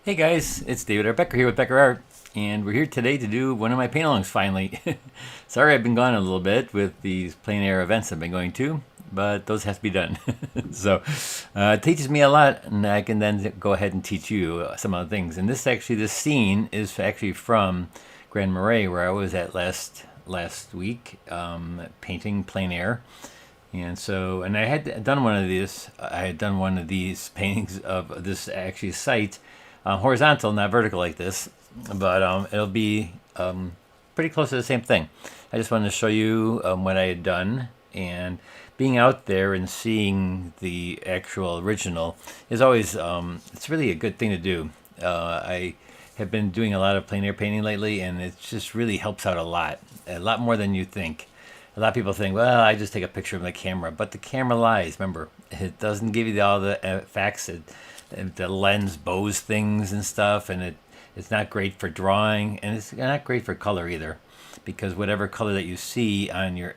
Hey guys, it's David R. Becker here with Becker Art, and we're here today to do one of my paint-alongs finally. Sorry I've been gone a little bit with these plein air events I've been going to, but those have to be done. So it teaches me a lot, and I can then go ahead and teach you some other things. And this scene is actually from Grand Marais, where I was at last week, painting plein air. And I had done one of these. I had done one of these paintings of this actually site, horizontal, not vertical like this, but it'll be pretty close to the same thing. I just wanted to show you what I had done, and being out there and seeing the actual original is always it's really a good thing to do. I have been doing a lot of plein air painting lately, and it just really helps out a lot more than you think. A lot of people think, well, I just take a picture of my camera, but the camera lies. Remember, it doesn't give you all the facts. The lens bows things and stuff, and it's not great for drawing, and it's not great for color either, because whatever color that you see on your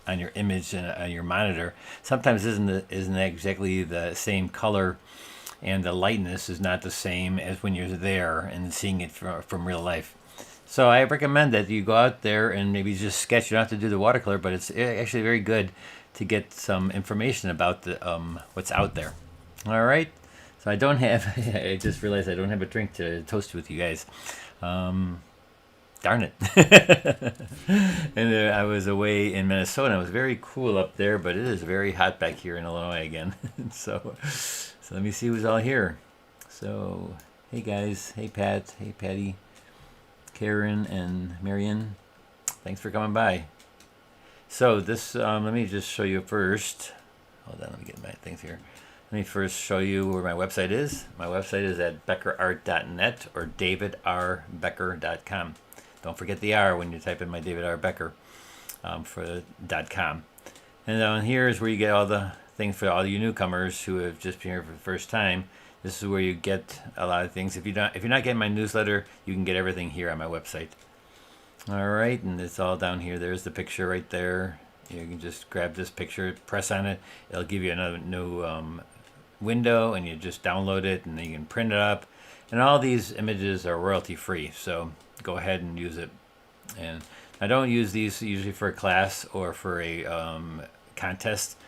image and on your monitor sometimes isn't exactly the same color, and the lightness is not the same as when you're there and seeing it from real life. So I recommend that you go out there and maybe just sketch. You don't have to do the watercolor, but it's actually very good to get some information about the what's out there. All right. So I don't have. I just realized I don't have a drink to toast with you guys. Darn it. And I was away in Minnesota. It was very cool up there, but it is very hot back here in Illinois again. So let me see who's all here. So hey guys. Hey Pat. Hey Patty. Karen and Marion, thanks for coming by. So this, let me just show you first. Hold on, let me get my things here. Let me first show you where my website is. My website is at beckerart.net or davidrbecker.com. Don't forget the R when you type in my David R. Becker for the .com. And down here is where you get all the things for all you newcomers who have just been here for the first time. This is where you get a lot of things. If you're not getting my newsletter, you can get everything here on my website. All right, and it's all down here. There's the picture right there. You can just grab this picture, press on it. It'll give you another new window, and you just download it, and then you can print it up. And all these images are royalty free, so go ahead and use it. And I don't use these usually for a class or for a contest.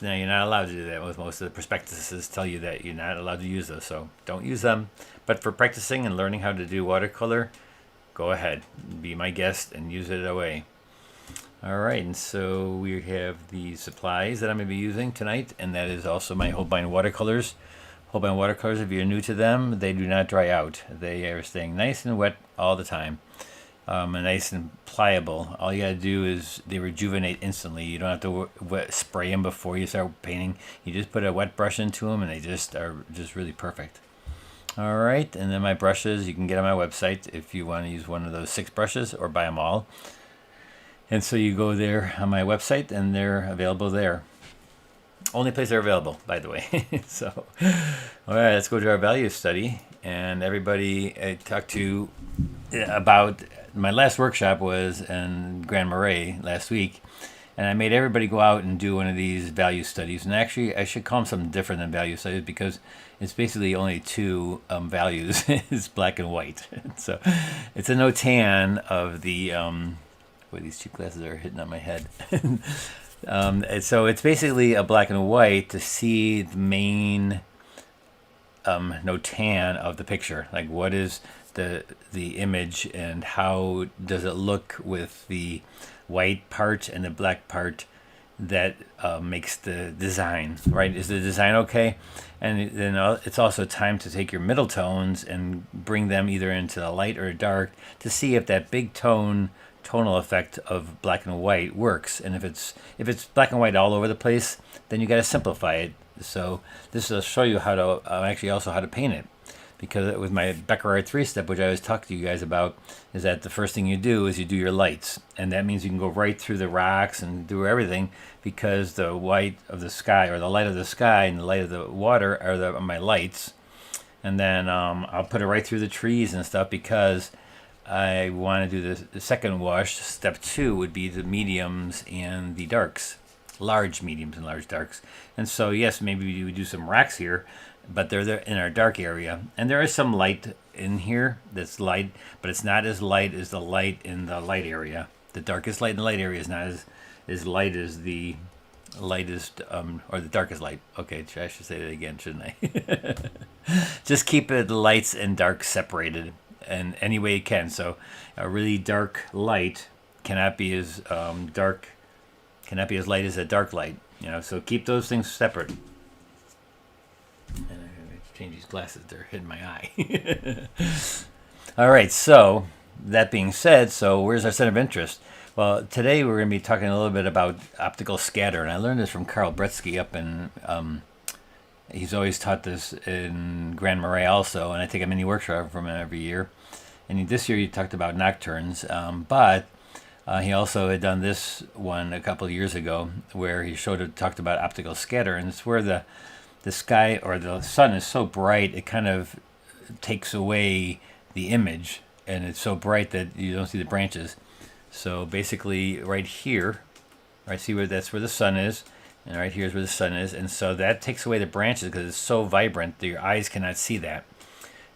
You're not allowed to do that. Most of the prospectuses tell you that you're not allowed to use those, so don't use them. But for practicing and learning how to do watercolor, go ahead, be my guest and use it away. All right, and so we have the supplies that I'm going to be using tonight, and that is also my Holbein watercolors. Holbein watercolors, if you're new to them, they do not dry out. They are staying nice and wet all the time. And nice and pliable. All you gotta do is they rejuvenate instantly. You don't have to spray them before you start painting. You just put a wet brush into them, and they just are really perfect. All right, and then my brushes you can get on my website if you want to use one of those 6 brushes or buy them all. And so you go there on my website, and they're available there. Only place they're available, by the way. So, all right, let's go to our value study. And everybody I talked to about my last workshop was in Grand Marais last week, and I made everybody go out and do one of these value studies. And actually, I should call them something different than value studies, because it's basically only 2 values. It's black and white. So it's a no-tan of the boy, these cheap glasses are hitting on my head. So it's basically a black and white to see the main no-tan of the picture. Like, what is the image, and how does it look with the white part and the black part that makes the design, right? Is the design okay? And then it's also time to take your middle tones and bring them either into the light or dark to see if that big tonal effect of black and white works. And if it's black and white all over the place, then you got to simplify it. So this will show you how to actually also how to paint it. Because with my Becker Art 3-step, which I always talk to you guys about, is that the first thing you do is you do your lights. And that means you can go right through the rocks and do everything, because the white of the sky, or the light of the sky and the light of the water are my lights. And then I'll put it right through the trees and stuff, because I want to do the second wash. Step 2 would be the mediums and the darks. Large mediums and large darks. And so, yes, maybe we do some rocks here, but they're there in our dark area. And there is some light in here that's light, but it's not as light as the light in the light area. The darkest light in the light area is not as light as the lightest, or the darkest light. Okay, I should say that again, shouldn't I? Just keep the lights and dark separated in any way you can. So a really dark light cannot be as cannot be as light as a dark light. You know, so keep those things separate. And I'm going to change these glasses; they're hitting my eye. All right. So that being said, so where's our center of interest? Well, today we're going to be talking a little bit about optical scatter, and I learned this from Carl Bretsky up in. He's always taught this in Grand Marais also, and I take a mini workshop from him every year. And this year he talked about nocturnes, but he also had done this one a couple of years ago where he talked about optical scatter, and it's where the sky or the sun is so bright it kind of takes away the image, and it's so bright that you don't see the branches. So basically right here, right, see that's where the sun is, and right here is where the sun is, and so that takes away the branches because it's so vibrant that your eyes cannot see that.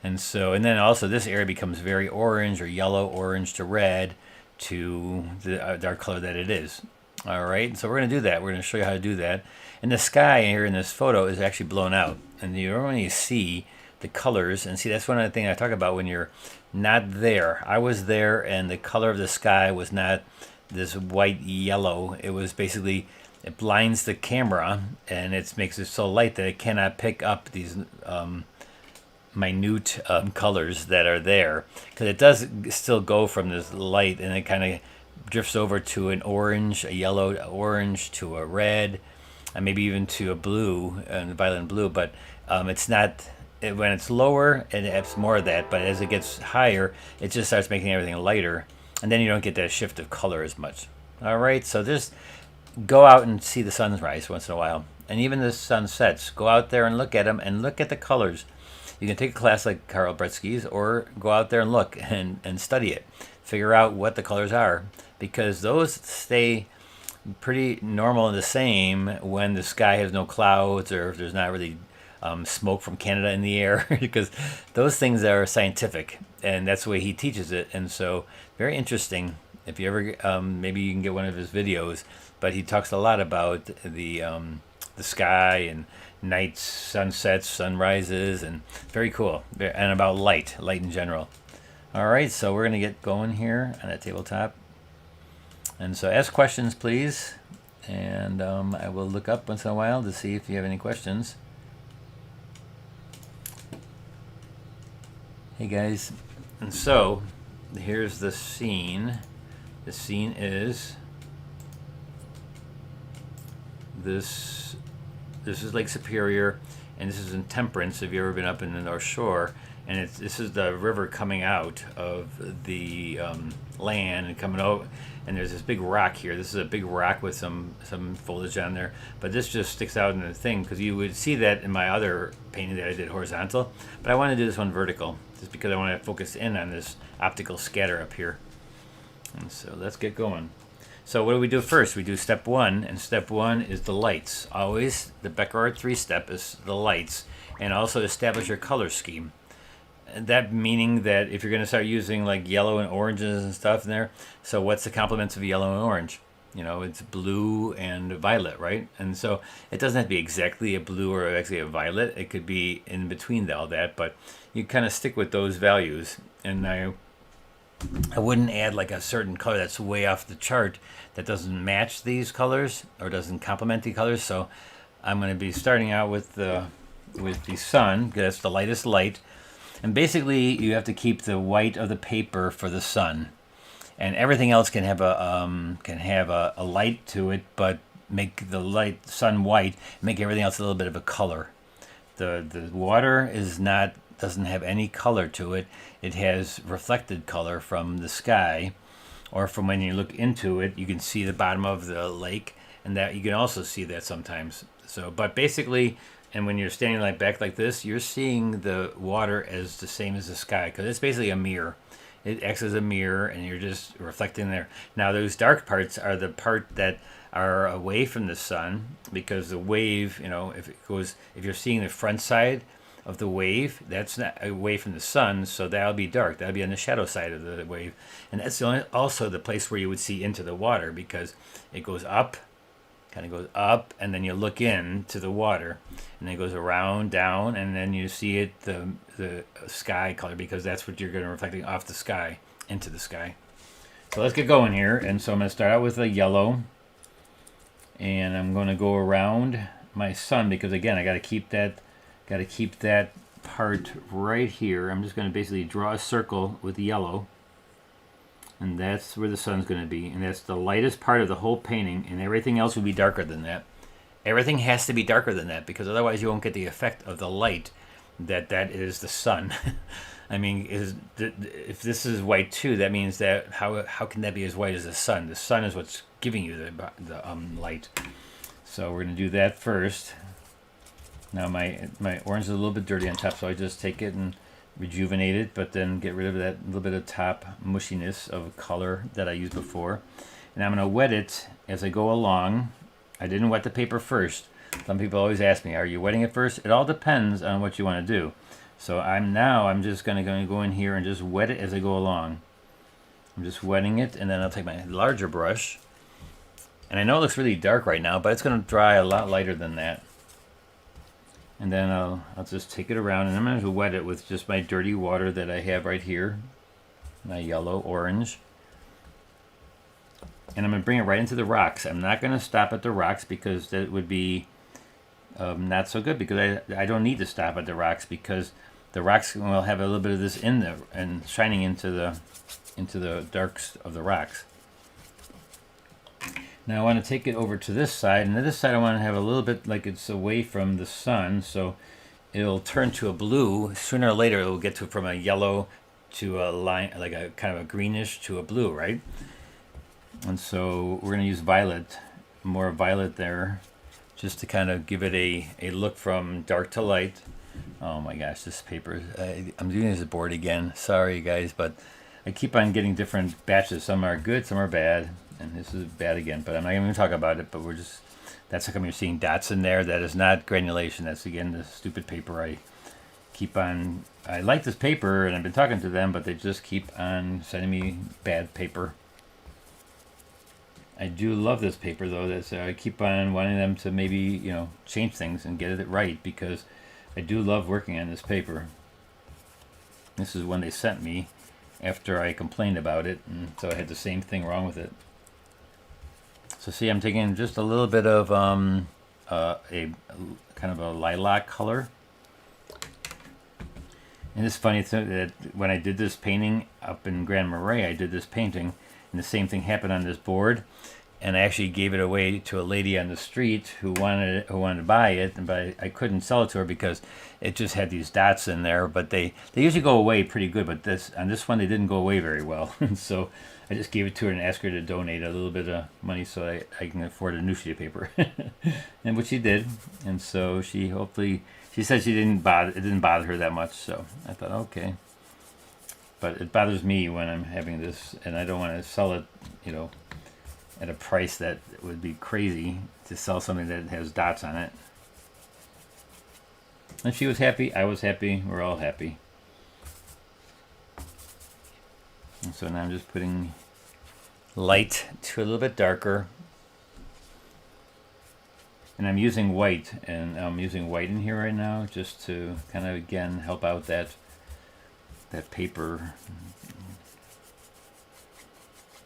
And then also this area becomes very orange or yellow, orange to red to the dark color that it is. All right, so we're going to do that. We're going to show you how to do that. And the sky here in this photo is actually blown out, and you don't really see the colors. And see, that's one of the things I talk about when you're not there. I was there, and the color of the sky was not this white yellow. It was basically, it blinds the camera, and it makes it so light that it cannot pick up these minute colors that are there, because it does still go from this light and it kind of drifts over to an orange, a yellow, orange to a red, and maybe even to a blue, and violet and blue. But it's not, when it's lower, it has more of that, but as it gets higher, it just starts making everything lighter, and then you don't get that shift of color as much. All right, so just go out and see the sunrise once in a while, and even the sunsets. Go out there and look at them, and look at the colors. You can take a class like Carl Bretsky's, or go out there and look and study it. Figure out what the colors are, because those stay pretty normal and the same when the sky has no clouds, or if there's not really smoke from Canada in the air, because those things are scientific, and that's the way he teaches it. And so very interesting. If you ever, maybe you can get one of his videos, but he talks a lot about the sky and nights, sunsets, sunrises, and very cool, and about light in general. All right, so we're going to get going here on that tabletop, and so ask questions please, and I will look up once in a while to see if you have any questions. Hey guys, and so here's the scene. The scene is this is Lake Superior, and this is in Temperance, if you've ever been up in the North Shore. And this is the river coming out of the land and coming out, and there's this big rock here. This is a big rock with some foliage on there, but this just sticks out in the thing, because you would see that in my other painting that I did horizontal, but I want to do this one vertical just because I want to focus in on this optical scatter up here. And so let's get going. So what do we do first? We do step one, and step one is the lights. Always the Becker 3 step is the lights, and also establish your color scheme. And that meaning that if you're going to start using like yellow and oranges and stuff in there, so what's the complements of yellow and orange? You know, it's blue and violet, right? And so it doesn't have to be exactly a blue or actually a violet. It could be in between all that, but you kind of stick with those values. And I wouldn't add like a certain color that's way off the chart that doesn't match these colors or doesn't complement the colors. So I'm going to be starting out with the sun, because that's the lightest light. And basically you have to keep the white of the paper for the sun, and everything else can have a light to it, but make the sun white, make everything else a little bit of a color. The water doesn't have any color to it. It has reflected color from the sky, or from when you look into it, you can see the bottom of the lake, and that you can also see that sometimes. So, but basically, and when you're standing back like this, you're seeing the water as the same as the sky, because it's basically a mirror. It acts as a mirror, and you're just reflecting there. Now, those dark parts are the part that are away from the sun, because the wave, if you're seeing the front side, of the wave, that's not away from the sun, so that'll be dark. That'll be on the shadow side of the wave. And that's also the place where you would see into the water, because it goes up, kind of goes up, and then you look in to the water, and then it goes around, down, and then you see it, the sky color, because that's what you're going to reflecting off the sky into the sky. So let's get going here. And so I'm going to start out with a yellow, and I'm going to go around my sun, because again, I got to keep that part right here. I'm just going to basically draw a circle with yellow, and that's where the sun's going to be, and that's the lightest part of the whole painting, and everything else will be darker than that. Everything has to be darker than that, because otherwise you won't get the effect of the light that is the sun. I mean, if this is white too, that means that how can that be as white as the sun? The sun is what's giving you the light. So we're going to do that first. Now my orange is a little bit dirty on top, so I just take it and rejuvenate it, but then get rid of that little bit of top mushiness of color that I used before. And I'm going to wet it as I go along. I didn't wet the paper first. Some people always ask me, are you wetting it first? It all depends on what you want to do. So I'm just going to go in here and just wet it as I go along. I'm just wetting it, and then I'll take my larger brush. And I know it looks really dark right now, but it's going to dry a lot lighter than that. And then I'll just take it around, and I'm going to wet it with just my dirty water that I have right here, my yellow, orange. And I'm going to bring it right into the rocks. I'm not going to stop at the rocks, because that would be not so good, because I don't need to stop at the rocks, because the rocks will have a little bit of this in there and shining into the darks of the rocks. Now I want to take it over to this side, and this side I want to have a little bit like it's away from the sun, so it'll turn to a blue. Sooner or later it will get to from a yellow to a line, like a kind of a greenish to a blue, right? And so we're going to use violet, more violet there, just to kind of give it a look from dark to light. Oh my gosh, this paper, I'm doing this board again. Sorry guys, but I keep on getting different batches. Some are good, some are bad, and this is bad again, but I'm not even going to talk about it, but that's how come you're seeing dots in there. That is not granulation. That's again the stupid paper. I like this paper, and I've been talking to them, but they just keep on sending me bad paper. I do love this paper though. I keep on wanting them to maybe, change things and get it right, because I do love working on this paper. This is one they sent me after I complained about it, and so I had the same thing wrong with it. So see, I'm taking just a little bit of a kind of a lilac color. And it's funny that when I did this painting up in Grand Marais, I did this painting, and the same thing happened on this board. And I actually gave it away to a lady on the street who wanted to buy it, but I couldn't sell it to her because it just had these dots in there. But they usually go away pretty good, but on this one they didn't go away very well. So I just gave it to her and asked her to donate a little bit of money so I can afford a new sheet of paper, and which she did. And so she said it didn't bother her that much. So I thought, okay. But it bothers me when I'm having this, and I don't want to sell it, at a price that would be crazy to sell something that has dots on it. And she was happy, I was happy, we're all happy. And so now I'm just putting light to a little bit darker. And I'm using white, and I'm using white in here right now just to kind of, again, help out that paper.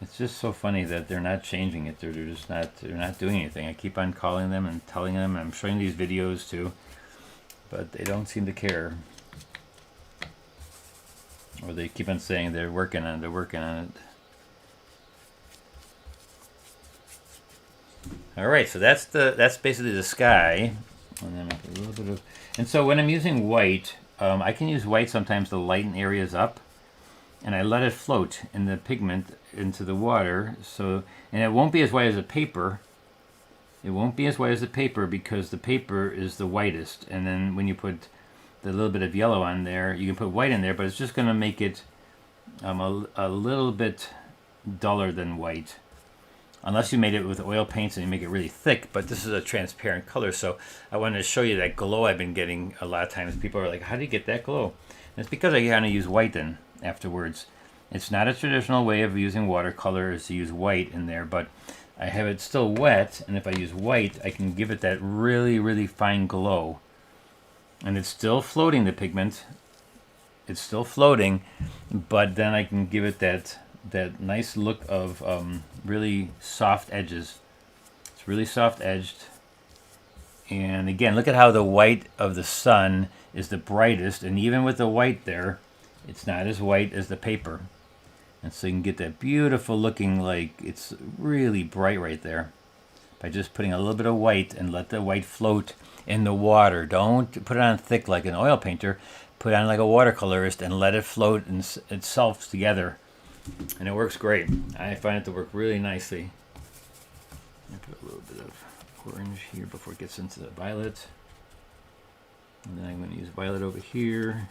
It's just so funny that they're not changing it. They're not doing anything. I keep on calling them and telling them, and I'm showing these videos too, but they don't seem to care. Or they keep on saying they're working on it. All right, so that's basically the sky, and then a little bit of. And so when I'm using white, I can use white sometimes to lighten areas up, and I let it float in the pigment into the water. So, and it won't be as white as the paper. It won't be as white as the paper because the paper is the whitest. And then when you put the little bit of yellow on there, you can put white in there, but it's just going to make it a little bit duller than white. unless you made it with oil paints and you make it really thick, but this is a transparent color. So I wanted to show you that glow I've been getting a lot of times. People are like, how do you get that glow? And it's because I kind of use white then afterwards. It's not a traditional way of using watercolor is to use white in there, but I have it still wet, and if I use white, I can give it that really, really fine glow. And it's still floating, the pigment. It's still floating, but then I can give it that nice look of really soft edges. It's really soft edged. And again, look at how the white of the sun is the brightest, and even with the white there, it's not as white as the paper. And so you can get that beautiful looking, like it's really bright right there by just putting a little bit of white and let the white float in the water. Don't put it on thick like an oil painter. Put it on like a watercolorist and let it float and itself together. And it works great. I find it to work really nicely. I put a little bit of orange here before it gets into the violet. And then I'm going to use violet over here.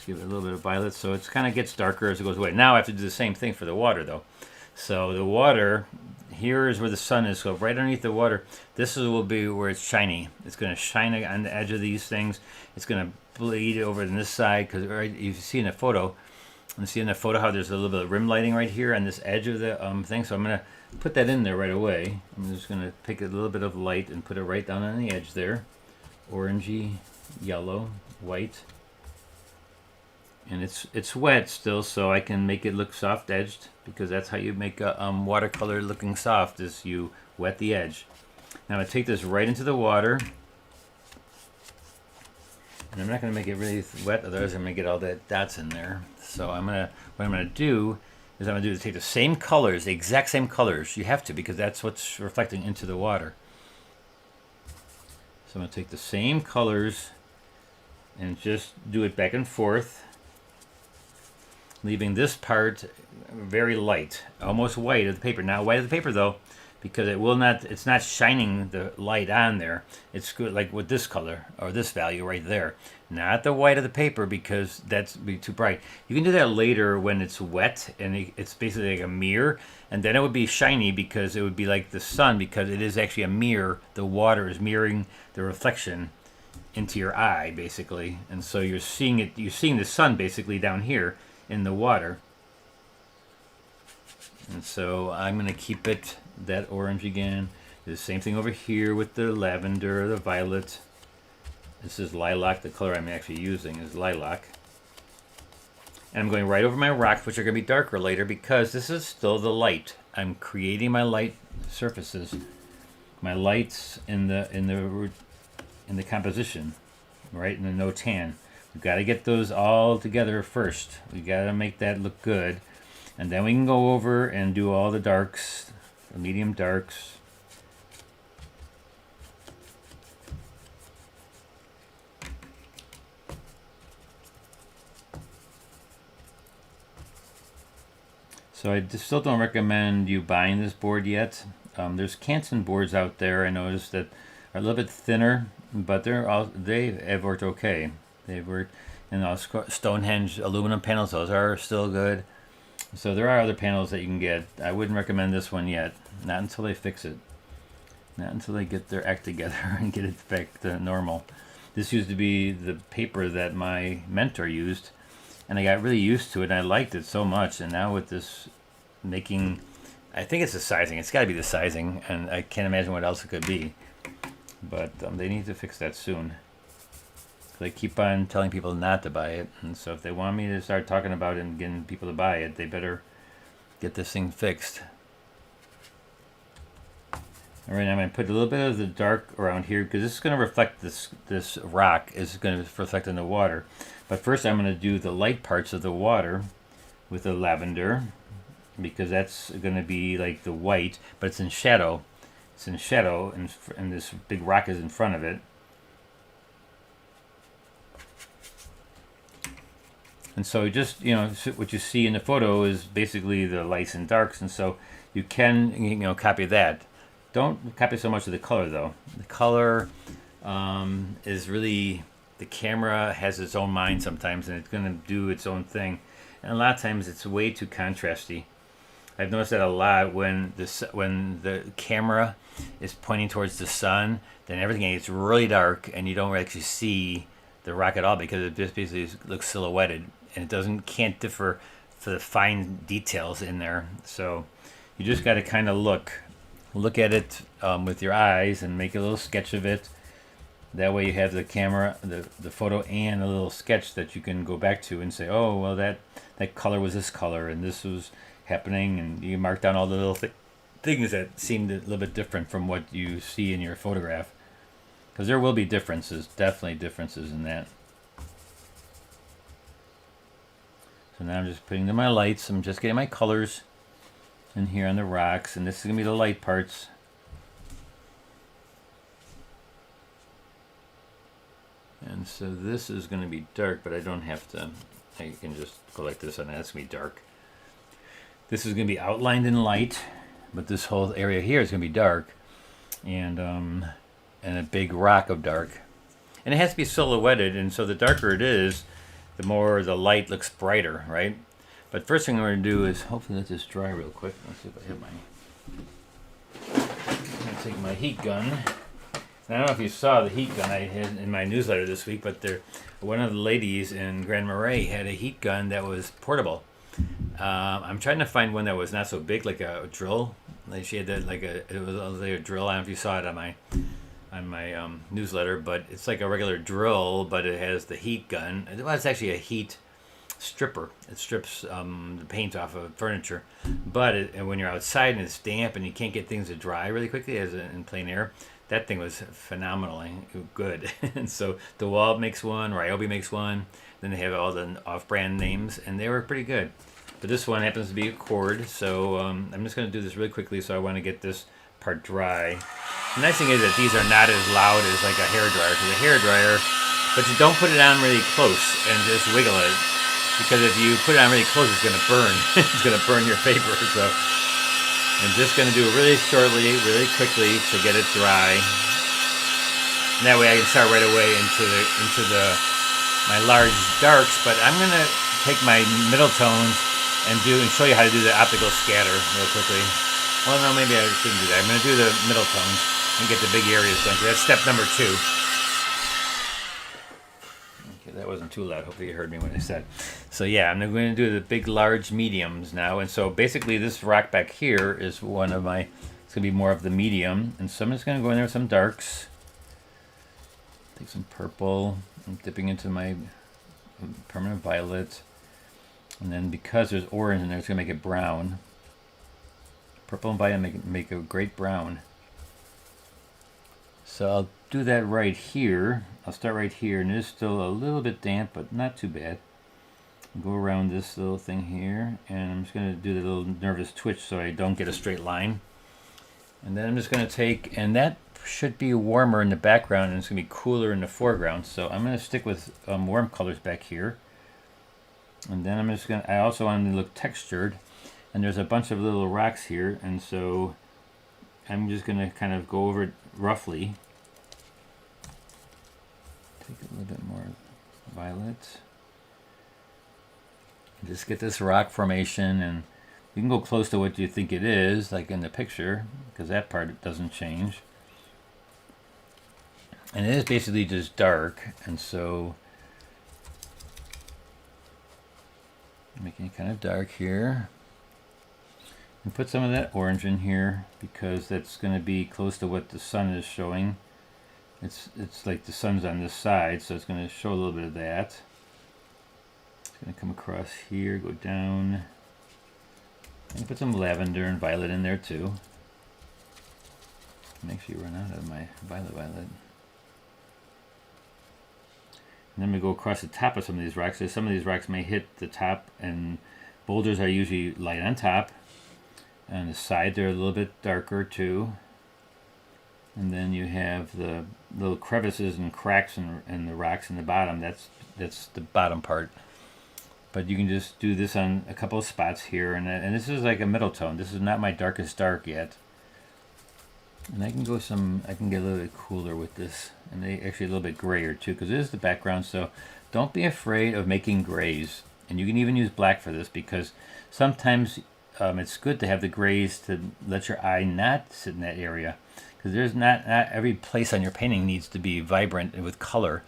Give it a little bit of violet so it kind of gets darker as it goes away. Now I have to do the same thing for the water though. So the water, here is where the sun is. So right underneath the water, will be where it's shiny. It's going to shine on the edge of these things. It's going to bleed over on this side because right, you see in the photo, how there's a little bit of rim lighting right here on this edge of the thing. So I'm going to put that in there right away. I'm just going to pick a little bit of light and put it right down on the edge there. Orangey, yellow, white. And it's wet still, so I can make it look soft edged because that's how you make a watercolor looking soft is you wet the edge. Now I'm going to take this right into the water. And I'm not going to make it really wet, otherwise I'm going to get all the dots in there. So what I'm going to do is take the same colors, the exact same colors. You have to because that's what's reflecting into the water. So I'm going to take the same colors and just do it back and forth, leaving this part very light, almost white of the paper. Not white of the paper though, because it's not shining the light on there. It's good like with this color or this value right there. Not the white of the paper because that's be too bright. You can do that later when it's wet and it's basically like a mirror, and then it would be shiny because it would be like the sun because it is actually a mirror. The water is mirroring the reflection into your eye basically, and so you're seeing the sun basically down here in the water. And so I'm going to keep it that orange again. Do the same thing over here with the lavender, the violet. This is lilac. The color I'm actually using is lilac. And I'm going right over my rocks, which are going to be darker later because this is still the light. I'm creating my light surfaces, my lights in the composition, right in the no tan. We've got to get those all together first. We've got to make that look good. And then we can go over and do all the darks, the medium darks. So I still don't recommend you buying this board yet. There's Canson boards out there I noticed that are a little bit thinner, but they have worked okay. They've worked, Stonehenge aluminum panels, those are still good. So there are other panels that you can get. I wouldn't recommend this one yet, not until they fix it. Not until they get their act together and get it back to normal. This used to be the paper that my mentor used, and I got really used to it, and I liked it so much. And now with this making, I think it's the sizing. It's got to be the sizing, and I can't imagine what else it could be. But they need to fix that soon. They keep on telling people not to buy it, and so if they want me to start talking about it and getting people to buy it, they better get this thing fixed. All right, I'm going to put a little bit of the dark around here because this is going to reflect this rock is going to reflect in the water. But first I'm going to do the light parts of the water with the lavender because that's going to be like the white, but it's in shadow. It's in shadow, and this big rock is in front of it. And so just, what you see in the photo is basically the lights and darks, and so you can, copy that. Don't copy so much of the color, though. The color is really, the camera has its own mind sometimes, and it's going to do its own thing. And a lot of times it's way too contrasty. I've noticed that a lot when when the camera is pointing towards the sun, then everything gets really dark and you don't actually see the rock at all because it just basically looks silhouetted and it can't differ for the fine details in there. So you just got to kind of look at it with your eyes and make a little sketch of it. That way you have the camera, the photo, and a little sketch that you can go back to and say, oh, well, that color was this color, and this was happening, and you mark down all the little things that seemed a little bit different from what you see in your photograph. Because there will be differences, definitely differences in that. So now I'm just putting in my lights. I'm just getting my colors in here on the rocks, and this is going to be the light parts. And so this is going to be dark, but I don't have to, I can just go like this and that's going to be dark. This is going to be outlined in light, but this whole area here is going to be dark, and a big rock of dark. And it has to be silhouetted, and so the darker it is, the more the light looks brighter, right? But first thing I'm going to do is hopefully let this dry real quick. Let's see if I have I'm going to take my heat gun. And I don't know if you saw the heat gun I had in my newsletter this week, but one of the ladies in Grand Marais had a heat gun that was portable. I'm trying to find one that was not so big, like a drill. Like she had that, it was like a drill. I don't know if you saw it on my newsletter, but it's like a regular drill, but it has the heat gun. Well, it's actually a heat stripper. It strips the paint off of furniture. But when you're outside and it's damp and you can't get things to dry really quickly, as in plain air, that thing was phenomenally good. And so DeWalt makes one, Ryobi makes one. Then they have all the off-brand names, and they were pretty good. But this one happens to be a cord, so I'm just going to do this really quickly. So I want to get this part dry. The nice thing is that these are not as loud as like a hairdryer, because a hairdryer, but you don't put it on really close and just wiggle it, because if you put it on really close, it's going to burn. It's going to burn your paper. So I'm just going to do it really shortly, really quickly to get it dry. And that way I can start right away into my large darks. But I'm going to take my middle tones and show you how to do the optical scatter real quickly. Well, no, maybe I shouldn't do that. I'm going to do the middle tones and get the big areas done. So that's step number 2. Okay, that wasn't too loud. Hopefully you heard me when I said. So yeah, I'm going to do the big, large mediums now. And so basically this rock back here is one of my, it's going to be more of the medium. And so I'm just going to go in there with some darks. Take some purple. I'm dipping into my permanent violet. And then because there's orange in there, it's going to make it brown. Purple and violet make a great brown. So I'll do that right here. I'll start right here, and it is still a little bit damp, but not too bad. Go around this little thing here, and I'm just going to do the little nervous twitch so I don't get a straight line. And then I'm just going to take, and that should be warmer in the background, and it's going to be cooler in the foreground. So I'm going to stick with warm colors back here. And then I'm just going to, I also want it to look textured. And there's a bunch of little rocks here, and so I'm just going to kind of go over it roughly. Take a little bit more violet. Just get this rock formation, and you can go close to what you think it is, like in the picture, because that part doesn't change. And it is basically just dark, and so making it kind of dark here. And put some of that orange in here because that's going to be close to what the sun is showing. It's like the sun's on this side, so it's going to show a little bit of that. It's going to come across here, go down, and put some lavender and violet in there too. Make sure you run out of my violet. And then we go across the top of some of these rocks. So some of these rocks may hit the top, and boulders are usually light on top. On the side, they're a little bit darker too. And then you have the little crevices and cracks in the rocks in the bottom. That's the bottom part. But you can just do this on a couple of spots here, and this is like a middle tone. This is not my darkest dark yet. And I can get a little bit cooler with this, and they actually a little bit grayer too, because it is the background. So don't be afraid of making grays, and you can even use black for this, because sometimes it's good to have the grays to let your eye not sit in that area, because there's not every place on your painting needs to be vibrant with color.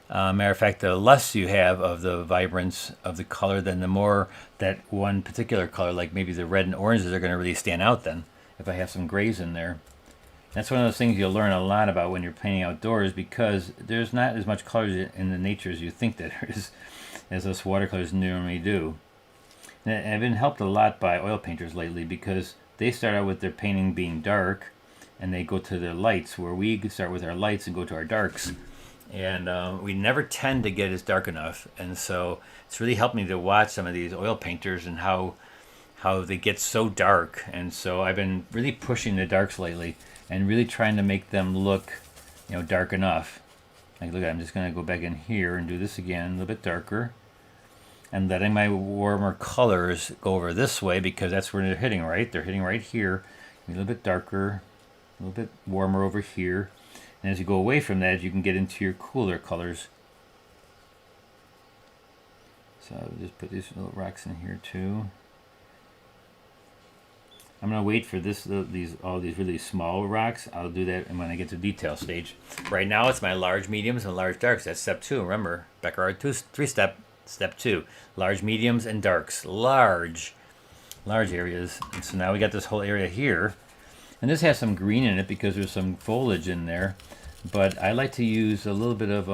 Matter of fact, the less you have of the vibrance of the color, then the more that one particular color, like maybe the red and oranges, are going to really stand out then, if I have some grays in there. That's one of those things you'll learn a lot about when you're painting outdoors, because there's not as much colors in the nature as you think that there is, as us watercolors normally do. And I've been helped a lot by oil painters lately, because they start out with their painting being dark, and they go to their lights, where we start with our lights and go to our darks. And we never tend to get as dark enough. And so it's really helped me to watch some of these oil painters and how they get so dark. And so I've been really pushing the darks lately and really trying to make them look, dark enough. Like, look, I'm just going to go back in here and do this again, a little bit darker. And letting my warmer colors go over this way, because that's where they're hitting, right? They're hitting right here. A little bit darker, a little bit warmer over here. And as you go away from that, you can get into your cooler colors. So I'll just put these little rocks in here too. I'm going to wait for all these really small rocks. I'll do that when I get to detail stage. Right now it's my large mediums and large darks. That's step 2. Remember, Baccarat 3-step. Step 2, large mediums and darks. Large areas. And so now we got this whole area here. And this has some green in it because there's some foliage in there. But I like to use a little bit of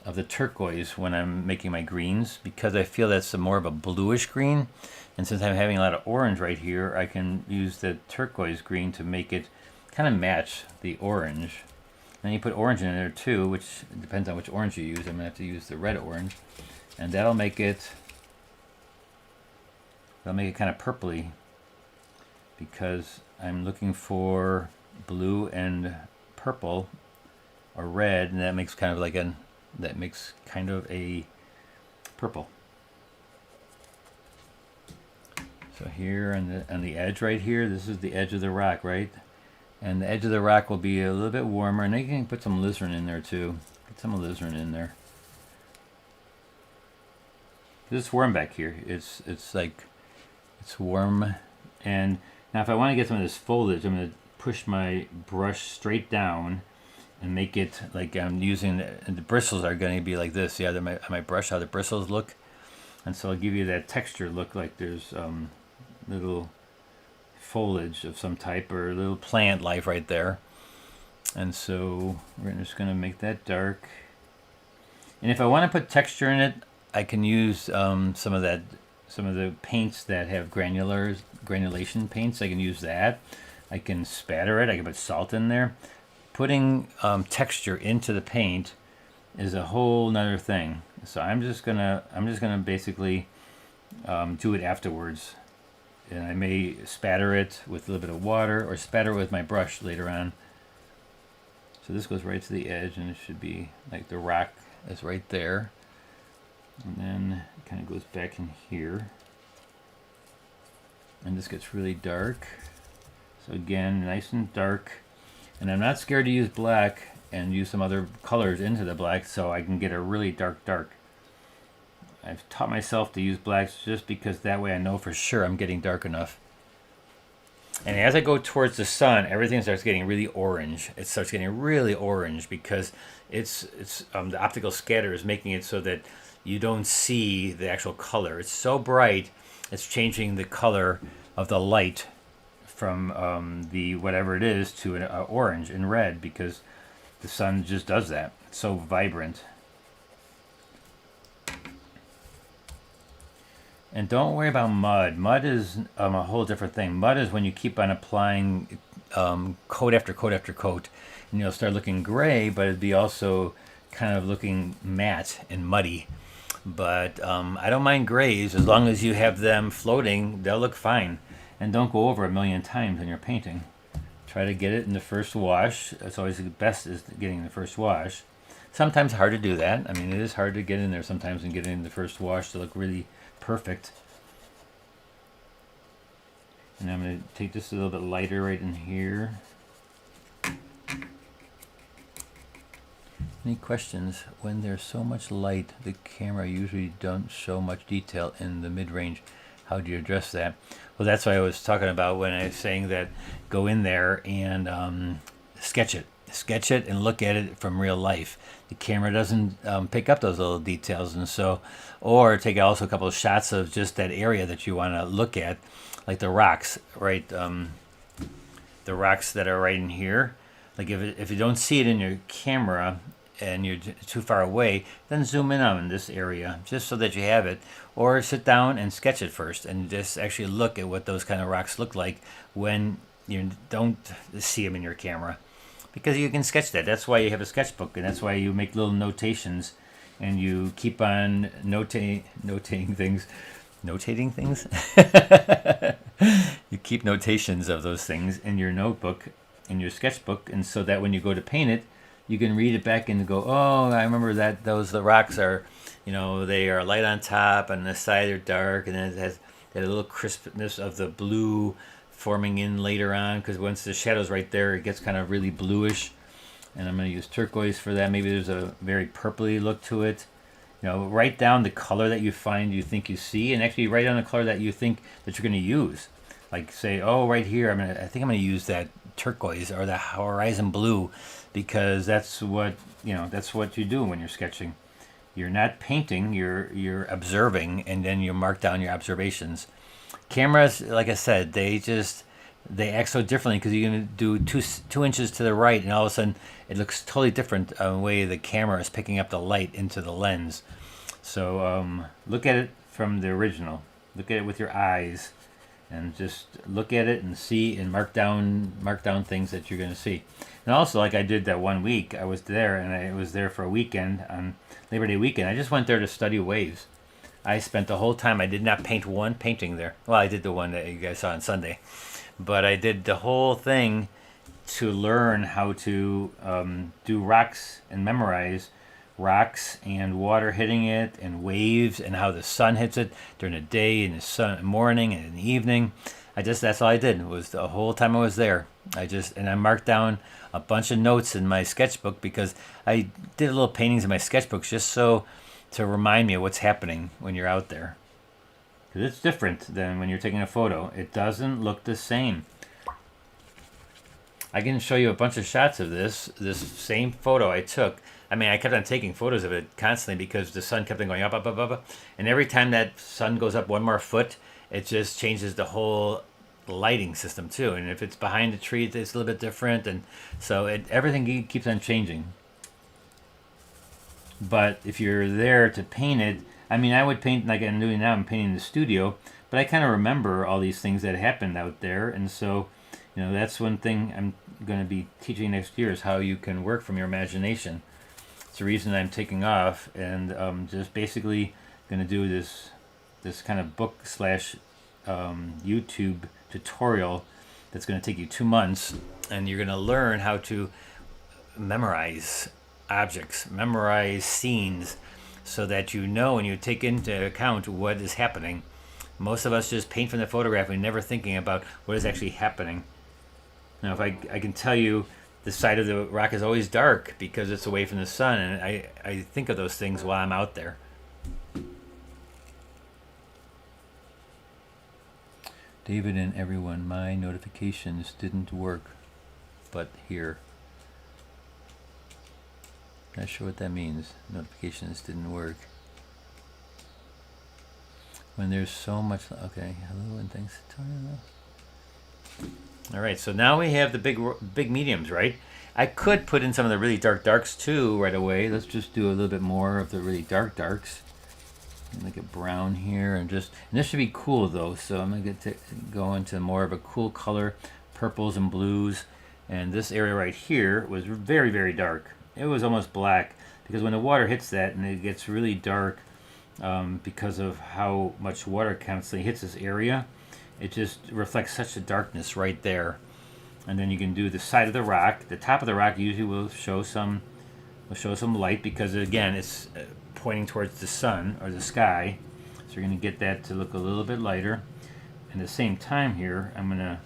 the turquoise when I'm making my greens, because I feel that's more of a bluish green. And since I'm having a lot of orange right here, I can use the turquoise green to make it kind of match the orange. And you put orange in there too, which depends on which orange you use. I'm going to have to use the red orange. And that'll make it kind of purpley, because I'm looking for blue and purple or red, and that makes kind of a purple. So here on the edge right here, this is the edge of the rock, right? And the edge of the rock will be a little bit warmer, and then you can put some alizarin in there too. Get some alizarin in there. It's warm back here. It's warm. And now if I want to get some of this foliage, I'm going to push my brush straight down and make it like I'm using, and the bristles are going to be like this. Yeah, my brush, how the bristles look. And so I'll give you that texture look, like there's little foliage of some type, or a little plant life right there. And so we're just going to make that dark. And if I want to put texture in it, I can use some of the paints that have granulation paints. I can use that. I can spatter it. I can put salt in there. Putting texture into the paint is a whole nother thing. So I'm just gonna basically do it afterwards. And I may spatter it with a little bit of water, or spatter it with my brush later on. So this goes right to the edge, and it should be like the rock is right there. And then it kind of goes back in here. And this gets really dark. So again, nice and dark. And I'm not scared to use black and use some other colors into the black, so I can get a really dark. I've taught myself to use blacks just because that way I know for sure I'm getting dark enough. And as I go towards the sun, everything starts getting really orange. It starts getting really orange because it's the optical scatter is making it so that you don't see the actual color. It's so bright, it's changing the color of the light from the whatever it is to an orange and red, because the sun just does that. It's so vibrant. And don't worry about mud. Mud is a whole different thing. Mud is when you keep on applying coat after coat after coat, and you'll start looking gray, but it'd be also kind of looking matte and muddy. But I don't mind grays as long as you have them floating. They'll look fine. And don't go over 1,000,000 times in your painting. Try to get it in the first wash. It's always the best is getting the first wash. Sometimes hard to do that. I mean, it is hard to get in there sometimes and get in the first wash to look really perfect. And I'm going to take this a little bit lighter right in here. Any questions? When there's so much light, the camera usually don't show much detail in the mid-range. how do you address that? Well, that's what I was talking about when I was saying that go in there and sketch it. Sketch it and look at it from real life. The camera doesn't pick up those little details, and so, or take also a couple of shots of just that area that you want to look at, like the rocks, right? The rocks that are right in here. Like if you don't see it in your camera and you're too far away, then zoom in on this area just so that you have it, or sit down and sketch it first and just actually look at what those kind of rocks look like when you don't see them in your camera, because you can sketch that. That's why you have a sketchbook, and that's why you make little notations and you keep on notating things. Notating things? You keep notations of those things in your notebook, in your sketchbook, and so that when you go to paint it, you can read it back and go, oh, I remember that the rocks are, they are light on top and the side are dark, and then it has that little crispness of the blue forming in later on, because once the shadow's right there, it gets kind of really bluish. And I'm going to use turquoise for that. Maybe there's a very purpley look to it. Write down the color that you think you see, and actually write down the color that you think that you're going to use. Like say, oh, right here, I think I'm going to use that turquoise or the horizon blue, because that's what you do when you're sketching. You're not painting, you're observing, and then you mark down your observations. Cameras, like I said, they act so differently, because you're going to do two inches to the right, and all of a sudden it looks totally different the way the camera is picking up the light into the lens. So look at it from the original. Look at it with your eyes, and just look at it and see and mark down things that you're going to see. And also, like I did that one week, I was there, and I was there for a weekend on Labor Day weekend. I just went there to study waves. I spent the whole time. I did not paint one painting there. Well, I did the one that you guys saw on Sunday, but I did the whole thing to learn how to do rocks and memorize rocks and water hitting it and waves and how the sun hits it during the day and the morning and in the evening. That's all I did. It was the whole time I was there. I marked down a bunch of notes in my sketchbook, because I did little paintings in my sketchbooks just so to remind me of what's happening when you're out there. Because it's different than when you're taking a photo. It doesn't look the same. I can show you a bunch of shots of this same photo I took. I kept on taking photos of it constantly because the sun kept on going up, up, up, up, up. And every time that sun goes up one more foot, it just changes the whole lighting system too. And if it's behind a tree, it's a little bit different. And so everything keeps on changing. But if you're there to paint it, I would paint like I'm doing now. I'm painting in the studio, but I kind of remember all these things that happened out there. And so, that's one thing I'm going to be teaching next year, is how you can work from your imagination. It's the reason I'm taking off, and just basically going to do this kind of book / YouTube tutorial that's going to take you 2 months, and you're going to learn how to memorize objects, memorize scenes, so that and you take into account what is happening. Most of us just paint from the photograph and never thinking about what is actually happening. Now, if I can tell you the side of the rock is always dark because it's away from the sun, and I think of those things while I'm out there. David and everyone, my notifications didn't work, but here. Not sure what that means. Notifications didn't work. When there's so much. Okay, hello and thanks. All right, so now we have the big mediums, right? I could put in some of the really dark darks too right away. Let's just do a little bit more of the really dark darks. Make it brown here, and this should be cool though. So I'm gonna go into more of a cool color, purples and blues. And this area right here was very, very dark. It was almost black, because when the water hits that and it gets really dark, because of how much water constantly hits this area, it just reflects such a darkness right there. And then you can do the side of the rock. The top of the rock usually will show some light, because again it's pointing towards the sun or the sky. So you're going to get that to look a little bit lighter. And at the same time here, I'm going to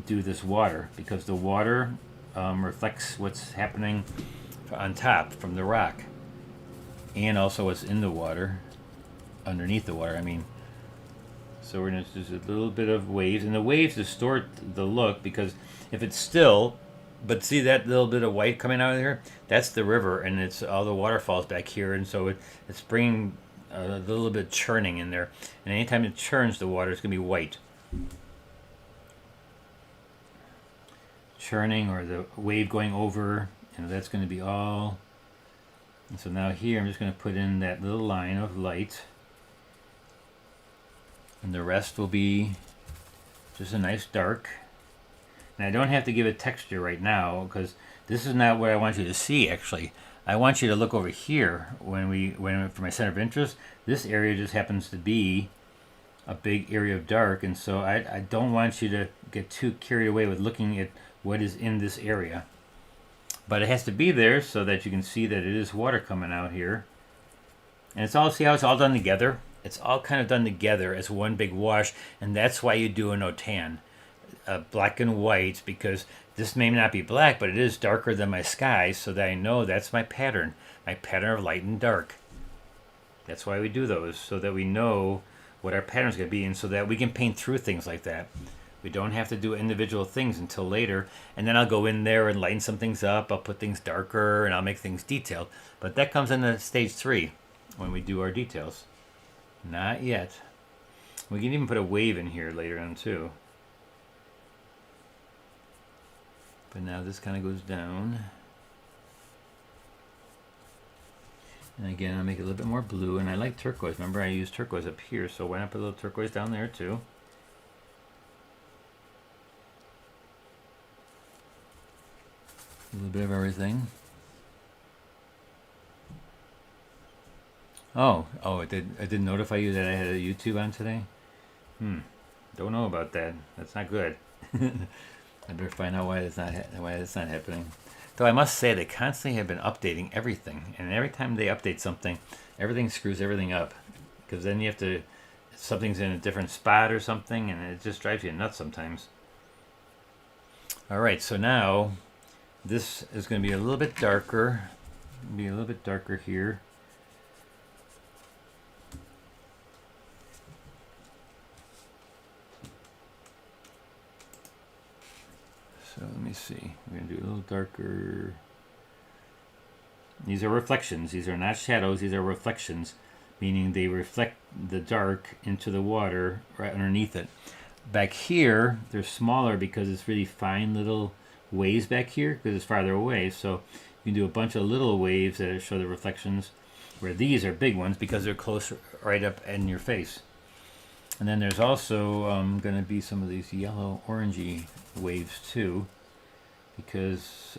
do this water, because the water reflects what's happening on top from the rock, and also what's in the water, underneath the water. So we're going to use a little bit of waves, and the waves distort the look because if it's still, but see that little bit of white coming out of there? That's the river, and it's all the waterfalls back here, and so it's bringing a little bit churning in there. And anytime it churns the water, it's going to be white. Churning or the wave going over, and that's going to be all. And so now here I'm just going to put in that little line of light, and the rest will be just a nice dark. And I don't have to give it texture right now because this is not what I want you to see. Actually, I want you to look over here when for my center of interest. This area just happens to be a big area of dark, and so I don't want you to get too carried away with looking at what is in this area. But it has to be there so that you can see that it is water coming out here. And it's all, see how it's all done together? It's all kind of done together as one big wash, and that's why you do a no-tan. Black and white, because this may not be black, but it is darker than my sky, so that I know that's my pattern of light and dark. That's why we do those, so that we know what our pattern is going to be, and so that we can paint through things like that. We don't have to do individual things until later, and then I'll go in there and lighten some things up. I'll put things darker, and I'll make things detailed. But that comes into stage 3 when we do our details. Not yet. We can even put a wave in here later on too. But now this kind of goes down. And again, I'll make it a little bit more blue. And I like turquoise. Remember, I used turquoise up here, so why not put a little turquoise down there too? A little bit of everything. Oh, it did notify you that I had a YouTube on today? Don't know about that. That's not good. I better find out why it's not happening. Though I must say they constantly have been updating everything, and every time they update something, everything screws everything up. Because then you have to, something's in a different spot or something, and it just drives you nuts sometimes. All right, so now this is going to be a little bit darker. Be a little bit darker here. So let me see. We're going to do a little darker. These are reflections. These are not shadows. These are reflections, meaning they reflect the dark into the water right underneath it. Back here, they're smaller because it's really fine little waves back here because it's farther away. So you can do a bunch of little waves that show the reflections, where these are big ones because they're close right up in your face. And then there's also going to be some of these yellow orangey waves too, because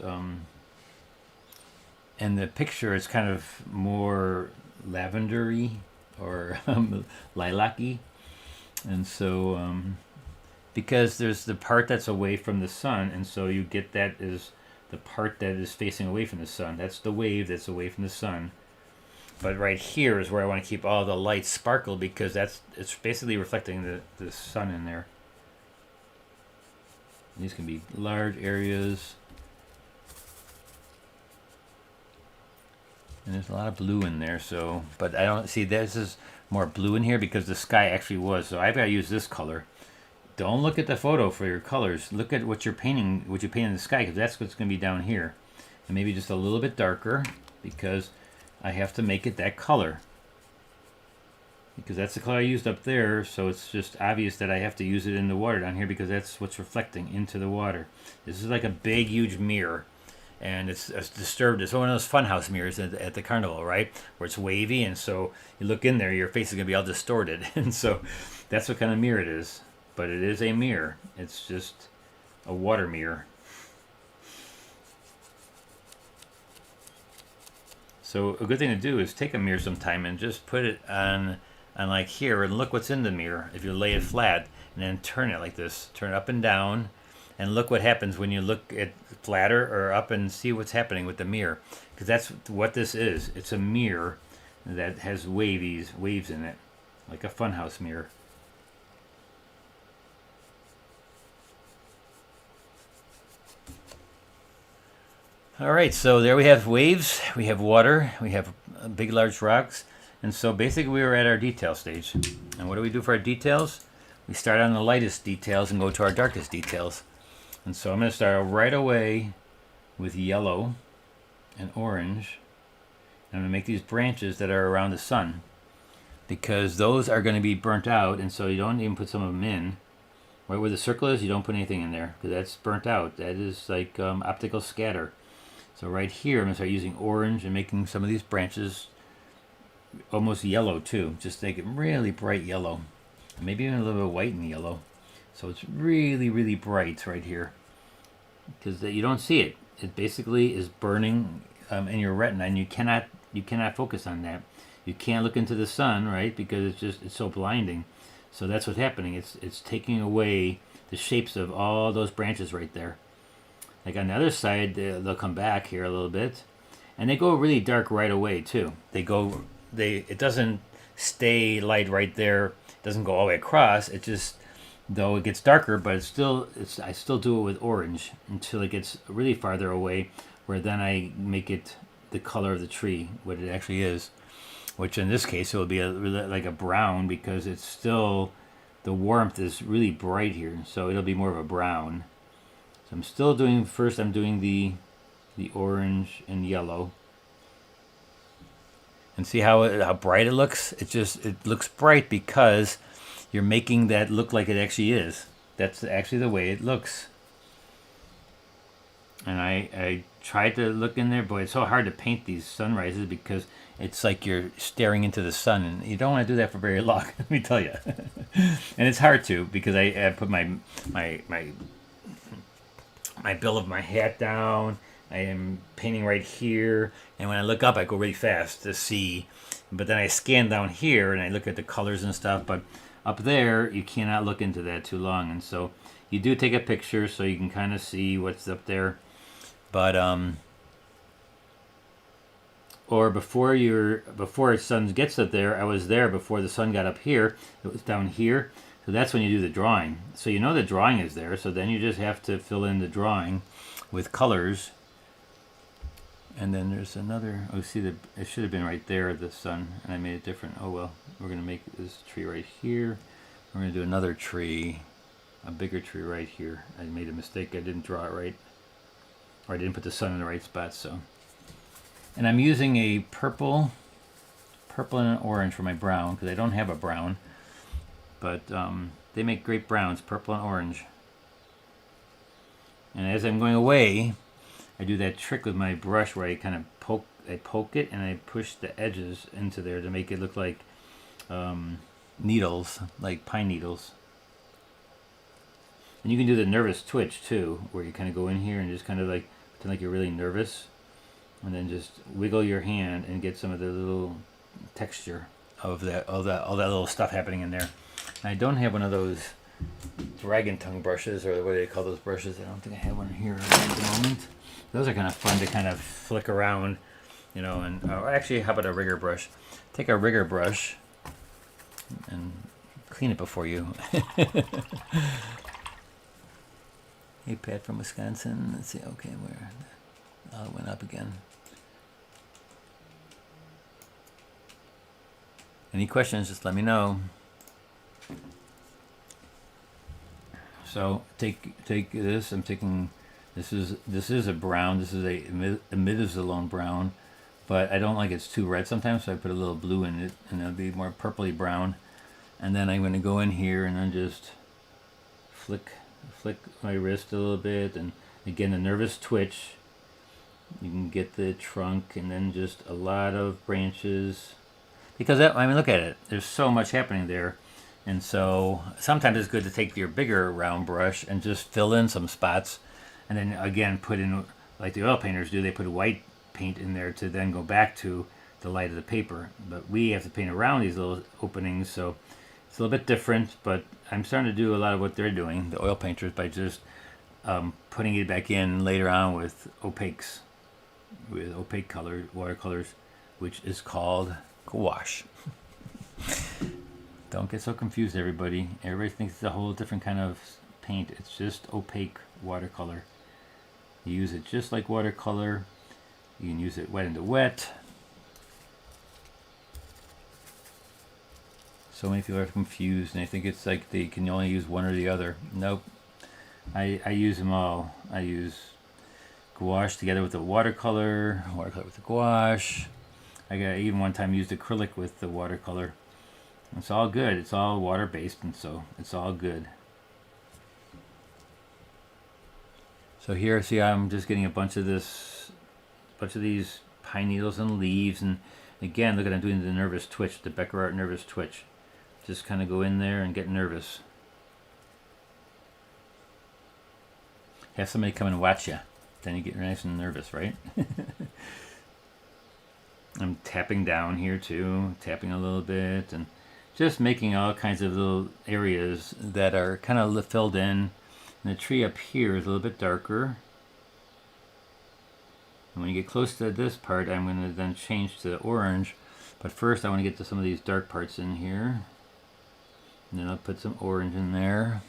in the picture it's kind of more lavendery or lilac-y, and so because there's the part that's away from the sun, and so you get that is the part that is facing away from the sun. That's the wave that's away from the sun. But right here is where I want to keep all the lights sparkle, because it's basically reflecting the sun in there. These can be large areas. And there's a lot of blue in there, so, but I don't see, this is more blue in here because the sky actually was, so I've got to use this color. Don't look at the photo for your colors. Look at what you're painting, what you paint in the sky, because that's what's going to be down here. And maybe just a little bit darker, because I have to make it that color. Because that's the color I used up there, so it's just obvious that I have to use it in the water down here because that's what's reflecting into the water. This is like a big, huge mirror. And it's disturbed. It's one of those funhouse mirrors at the carnival, right? Where it's wavy, and so you look in there, your face is going to be all distorted. And so that's what kind of mirror it is. But it is a mirror. It's just a water mirror. So a good thing to do is take a mirror sometime and just put it on like here and look what's in the mirror. If you lay it flat and then turn it like this, turn it up and down, and look what happens when you look at flatter or up and see what's happening with the mirror. Because that's what this is. It's a mirror that has waves in it, like a funhouse mirror. All right, so there we have waves, we have water, we have big, large rocks. And so basically we were at our detail stage. And what do we do for our details? we start on the lightest details and go to our darkest details. And so I'm going to start right away with yellow and orange. And I'm going to make these branches that are around the sun, because those are going to be burnt out, and so you don't even put some of them in. Right where the circle is, you don't put anything in there, because that's burnt out. That is like optical scatter. So right here, I'm going to start using orange and making some of these branches almost yellow too. Just make it really bright yellow. Maybe even a little bit of white and yellow. So it's really, really bright right here, because you don't see it. It basically is burning in your retina, and you cannot focus on that. You can't look into the sun, right? Because it's so blinding. So that's what's happening. It's taking away the shapes of all those branches right there. Like on the other side, they'll come back here a little bit, and they go really dark right away too. It doesn't stay light right there. It doesn't go all the way across. It just, though it gets darker, but I still do it with orange until it gets really farther away, where then I make it the color of the tree, what it actually is. Which in this case it will be like a brown, because it's still, the warmth is really bright here, so it'll be more of a brown. So I'm still doing, first I'm doing the orange and yellow. And see how bright it looks? It looks bright because you're making that look like it actually is. That's actually the way it looks. And I tried to look in there, but it's so hard to paint these sunrises because it's like you're staring into the sun, and you don't want to do that for very long, let me tell you. And it's hard to, because I put my bill of my hat down. I am painting right here, and when I look up, I go really fast to see. But then I scan down here, and I look at the colors and stuff. But up there, you cannot look into that too long, and so you do take a picture so you can kind of see what's up there. But or before the sun gets up there, I was there before the sun got up here. It was down here, so that's when you do the drawing. So you know the drawing is there, so then you just have to fill in the drawing with colors. And then there's another, oh, see, it should have been right there, the sun, and I made it different. Oh well, we're going to make this tree right here. We're going to do another tree, a bigger tree right here. I made a mistake, I didn't draw it right, or I didn't put the sun in the right spot. So, and I'm using a purple and an orange for my brown, because I don't have a brown, but they make great browns, purple and orange. And as I'm going away, I do that trick with my brush where I kind of poke it, and I push the edges into there to make it look like needles, like pine needles. And you can do the nervous twitch too, where you kind of go in here and just kind of like pretend like you're really nervous, and then just wiggle your hand and get some of the little texture of all that little stuff happening in there. And I don't have one of those dragon tongue brushes, or what do they call those brushes? I don't think I have one here at the moment. Those are kind of fun to kind of flick around, you know. And actually, how about a rigger brush? Take a rigger brush and clean it before you. Hey, Pat from Wisconsin. Let's see. Okay, where? Oh, it went up again. Any questions? Just let me know. So take this. I'm taking. This is a brown. This is a imidazolone brown, but I don't like it's too red sometimes, so I put a little blue in it, and it'll be more purpley brown. And then I'm going to go in here and then just flick my wrist a little bit, and again the nervous twitch. You can get the trunk, and then just a lot of branches, because I mean, look at it. There's so much happening there. And so sometimes it's good to take your bigger round brush and just fill in some spots. And then again, put in, like the oil painters do, they put white paint in there to then go back to the light of the paper. But we have to paint around these little openings, so it's a little bit different. But I'm starting to do a lot of what they're doing, the oil painters, by just putting it back in later on with opaques, with opaque color, watercolors, which is called gouache. Don't get so confused, everybody. Everybody thinks it's a whole different kind of paint. It's just opaque watercolor. You use it just like watercolor. You can use it wet into wet. So many people are confused and they think it's like they can only use one or the other. Nope. I use them all. I use gouache together with the watercolor with the gouache. I even one time used acrylic with the watercolor. It's all good. It's all water based, and so it's all good. So here, see, I'm just getting a bunch of these pine needles and leaves, and again, look at I'm doing the nervous twitch, the Becker Art nervous twitch. Just kind of go in there and get nervous. Have somebody come and watch you, then you get nice and nervous, right? I'm tapping down here too, tapping a little bit, and just making all kinds of little areas that are kind of filled in. And the tree up here is a little bit darker. And when you get close to this part, I'm going to then change to orange. But first I want to get to some of these dark parts in here. And then I'll put some orange in there.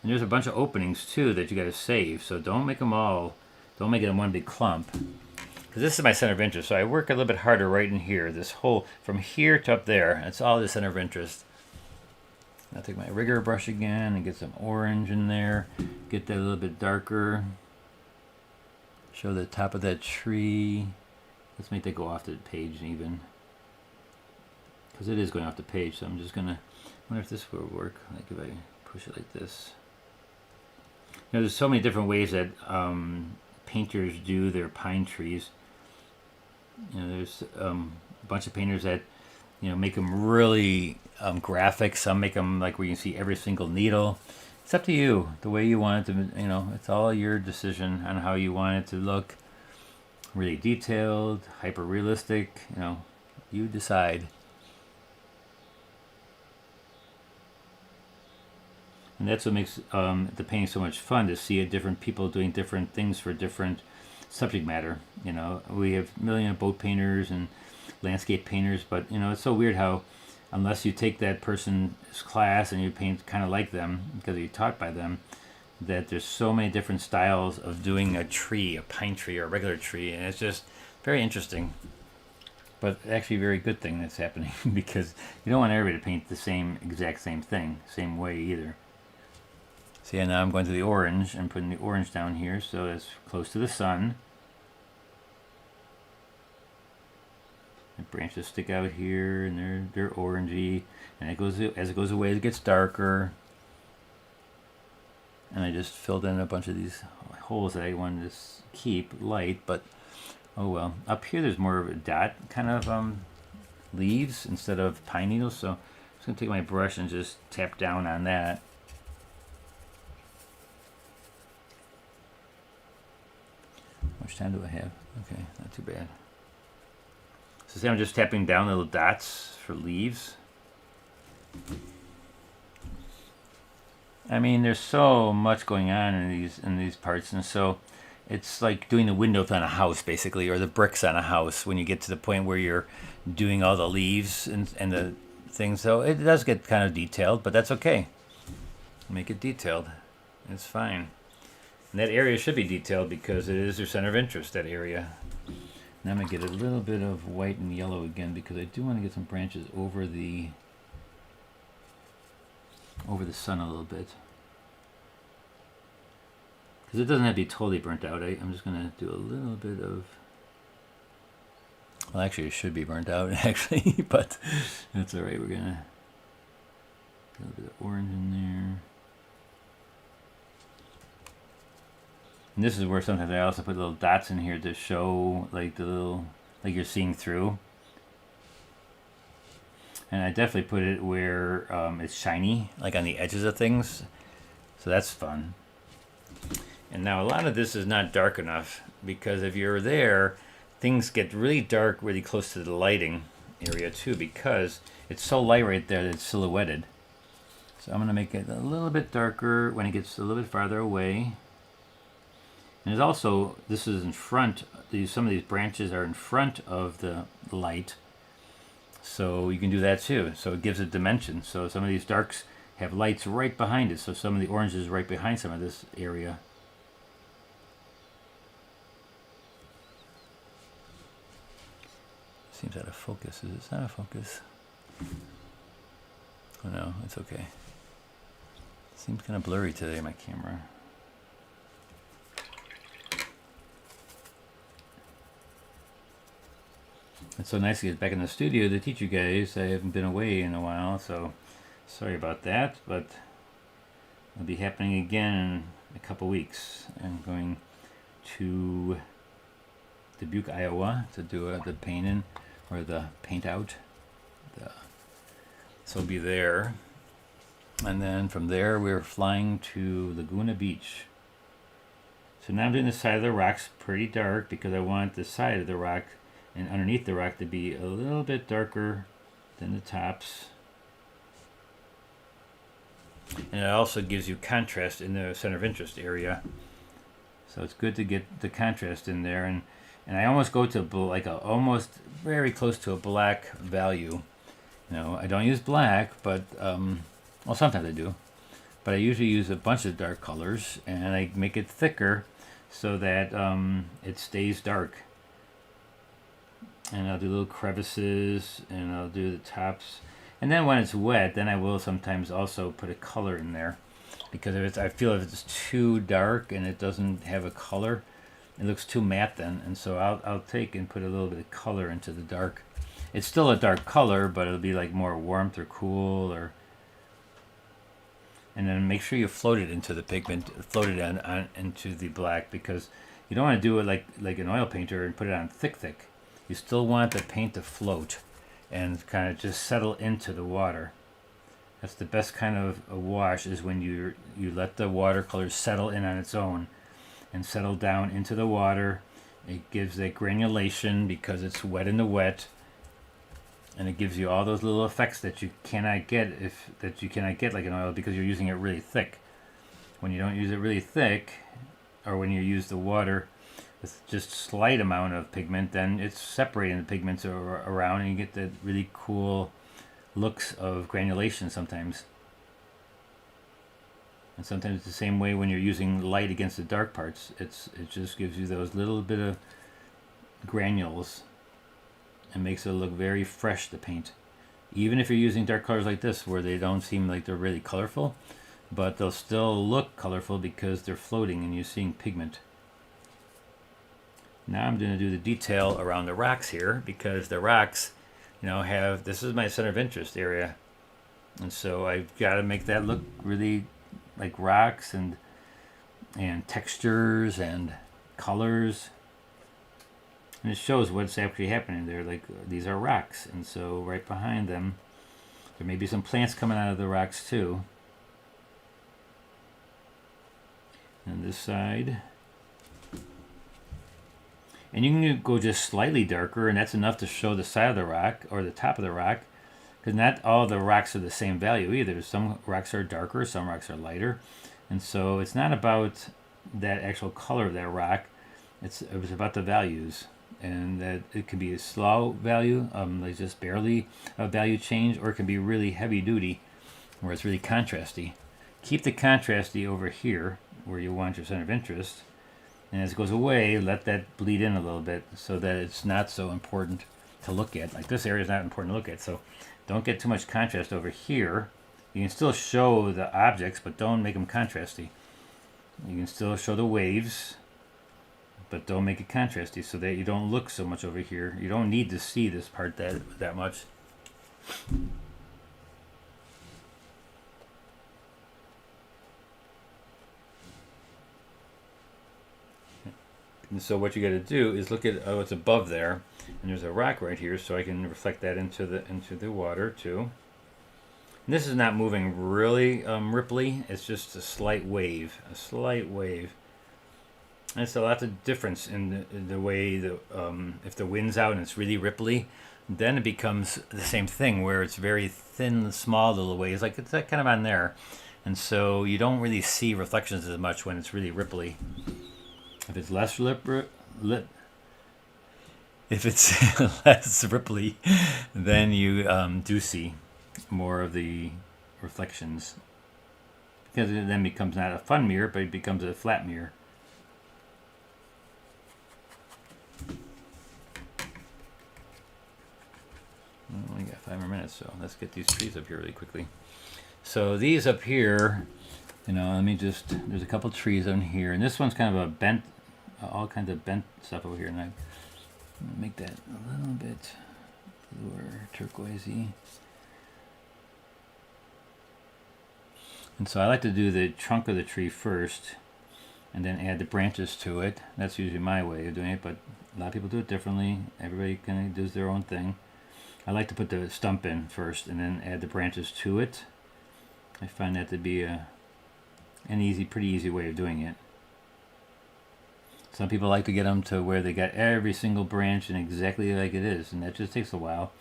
And there's a bunch of openings too that you got to save. So don't make them in one big clump. Because this is my center of interest. So I work a little bit harder right in here. This whole, from here to up there, it's all the center of interest. I'll take my rigger brush again and get some orange in there. Get that a little bit darker. Show the top of that tree. Let's make that go off the page even. Because it is going off the page, so I'm just going to... I wonder if this will work, like if I push it like this. You know, there's so many different ways that painters do their pine trees. You know, there's a bunch of painters that, you know, make them really graphic. Some make them like where you can see every single needle. It's up to you, the way you want it to, you know, it's all your decision on how you want it to look. Really detailed, hyper realistic, you know, you decide. And that's what makes the painting so much fun, to see different people doing different things for different subject matter. You know, we have a million boat painters and landscape painters, but you know, it's so weird how unless you take that person's class and you paint kind of like them because you're taught by them, that there's so many different styles of doing a tree, a pine tree or a regular tree, and it's just very interesting. But actually a very good thing that's happening because you don't want everybody to paint the exact same thing, same way either. So yeah, now I'm going to the orange and putting the orange down here so it's close to the sun. The branches stick out here and they're orangey, and as it goes away it gets darker. And I just filled in a bunch of these holes that I wanted to keep light, but oh well. Up here there's more of a dot kind of leaves instead of pine needles, so I'm just going to take my brush and just tap down on that. How much time do I have? Okay, not too bad. So see, I'm just tapping down little dots for leaves. I mean, there's so much going on in these parts, and so it's like doing the windows on a house, basically, or the bricks on a house. When you get to the point where you're doing all the leaves and the things, so it does get kind of detailed, but that's okay. Make it detailed. It's fine. And that area should be detailed because it is your center of interest. That area. Now I'm gonna get a little bit of white and yellow again because I do want to get some branches over the sun a little bit. Because it doesn't have to be totally burnt out. I'm just going to do a little bit of... Well, actually, it should be burnt out, actually. But that's all right. We're going to... A little bit of orange in there. And this is where sometimes I also put little dots in here to show, like, the little... Like you're seeing through. And I definitely put it where it's shiny, like on the edges of things. So that's fun. And now a lot of this is not dark enough because if you're there, things get really dark really close to the lighting area too because it's so light right there that it's silhouetted. So I'm going to make it a little bit darker when it gets a little bit farther away. And there's also, this is in front, some of these branches are in front of the light. So you can do that too. So it gives it dimension. So some of these darks have lights right behind it. So some of the orange is right behind some of this area. Seems out of focus. Is it out of focus? Oh no, it's okay. Seems kind of blurry today, my camera. It's so nice to get back in the studio to teach you guys. I haven't been away in a while, so sorry about that, but it'll be happening again in a couple weeks. I'm going to Dubuque, Iowa to do the paint in, or the paint out. So we'll be there. And then from there, we're flying to Laguna Beach. So now I'm doing the side of the rocks pretty dark because I want the side of the rock and underneath the rock to be a little bit darker than the tops. And it also gives you contrast in the center of interest area. So it's good to get the contrast in there. And I almost go to like almost very close to a black value. You know, I don't use black, but well, sometimes I do. But I usually use a bunch of dark colors, and I make it thicker so that it stays dark. And I'll do little crevices, and I'll do the tops. And then when it's wet, then I will sometimes also put a color in there. Because if I feel if it's too dark and it doesn't have a color, it looks too matte then. And so I'll take and put a little bit of color into the dark. It's still a dark color, but it'll be like more warmth or cool, or. And then make sure you float it into the pigment, float it on into the black, because you don't want to do it like an oil painter and put it on thick. You still want the paint to float and kind of just settle into the water. That's the best kind of a wash, is when you let the watercolor settle in on its own and settle down into the water. It gives that granulation because it's wet in the wet. And it gives you all those little effects that you cannot get like an oil, because you're using it really thick. When you don't use it really thick, or when you use the water with just slight amount of pigment, then it's separating the pigments around, and you get the really cool looks of granulation sometimes. And sometimes it's the same way when you're using light against the dark parts. It just gives you those little bit of granules. And makes it look very fresh, the paint. Even if you're using dark colors like this, where they don't seem like they're really colorful, but they'll still look colorful because they're floating and you're seeing pigment. Now I'm going to do the detail around the rocks here, because the rocks, you know, this is my center of interest area. And so I've got to make that look really like rocks and textures and colors. And it shows what's actually happening there. Like, these are rocks, and so right behind them, there may be some plants coming out of the rocks too. And this side. And you can go just slightly darker, and that's enough to show the side of the rock, or the top of the rock, because not all the rocks are the same value either. Some rocks are darker, some rocks are lighter. And so it's not about that actual color of that rock. It's about the values. And that it can be a slow value, like just barely a value change, or it can be really heavy duty, where it's really contrasty. Keep the contrasty over here, where you want your center of interest, and as it goes away, let that bleed in a little bit, so that it's not so important to look at. Like, this area is not important to look at, so don't get too much contrast over here. You can still show the objects, but don't make them contrasty. You can still show the waves, but don't make it contrasty, so that you don't look so much over here. You don't need to see this part that much. And so what you got to do is look at what's above there, and there's a rock right here, so I can reflect that into the water too. And this is not moving really ripply. It's just a slight wave, And it's a lot of difference in the way if the wind's out and it's really ripply, then it becomes the same thing, where it's very thin, small little waves, like it's kind of on there. And so you don't really see reflections as much when it's really ripply. If it's less less ripply, then you do see more of the reflections, because it then becomes not a fun mirror, but it becomes a flat mirror. We only got 5 more minutes, so let's get these trees up here really quickly. So these up here, you know, let me just, there's a couple trees on here, and this one's kind of a bent, all kinds of bent stuff over here, and I'm gonna make that a little bit bluer, turquoisey. And so I like to do the trunk of the tree first, and then add the branches to it. That's usually my way of doing it, but a lot of people do it differently. Everybody kind of does their own thing. I like to put the stump in first and then add the branches to it. I find that to be an easy, pretty easy way of doing it. Some people like to get them to where they got every single branch and exactly like it is, and that just takes a while,